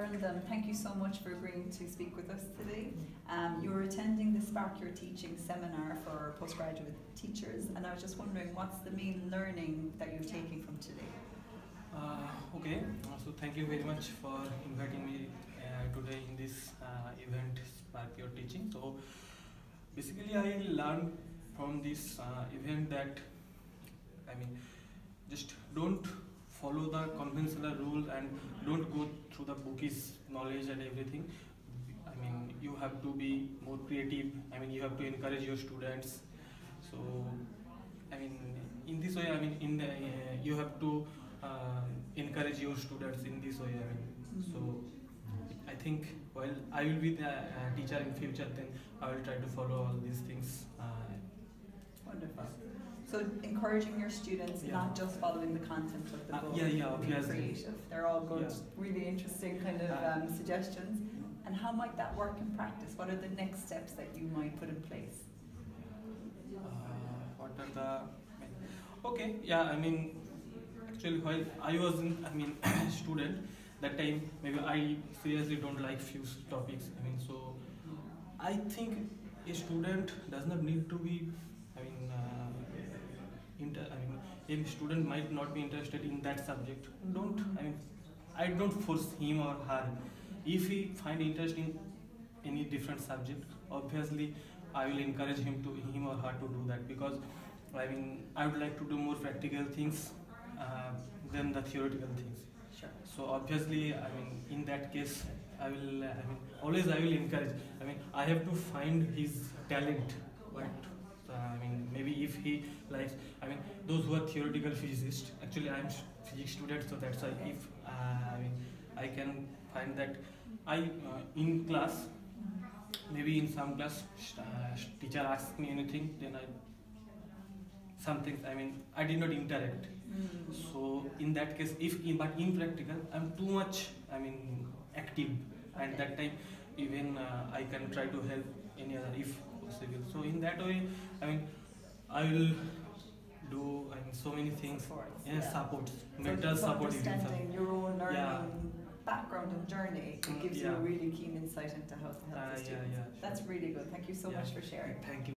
Ireland, and thank you so much for agreeing to speak with us today. You were attending the Spark Your Teaching seminar for postgraduate teachers, and I was just wondering, what's the main learning that you're taking from today? Okay, so thank you very much for inviting me today in this event, Spark Your Teaching. So basically I learned from this event that, just don't follow the conventional rule and don't go through the bookish knowledge and everything. You have to be more creative. You have to encourage your students. So in this way, you have to encourage your students in this way. So I think while I will be the teacher in future, then I will try to follow all these things. Wonderful. So encouraging your students, not just following the content of the book, being creative. They're all good, really interesting kind of suggestions. And how might that work in practice? What are the next steps that you might put in place? What are the... Okay, actually while I was student, that time maybe I seriously don't like few topics. So I think a student does not need to be, a student might not be interested in that subject. I don't force him or her. If he find interest in any different subject, obviously I will encourage him or her to do that, because I would like to do more practical things than the theoretical things. Sure. So obviously, in that case, I will always encourage. I have to find his talent. But maybe if he likes, those who are theoretical physicists. Actually, I am physics student, so that's why if I can find that in class, maybe in some class, teacher asks me anything, then some things I did not interact. So in that case, but in practical, I'm too much active, and that time even I can try to help any other if possible. So in that way, I will do so many things. Support, mental support. Understanding your own learning background and journey, it gives you a really keen insight into how to help the students. That's really good. Thank you so much for sharing. Thank you.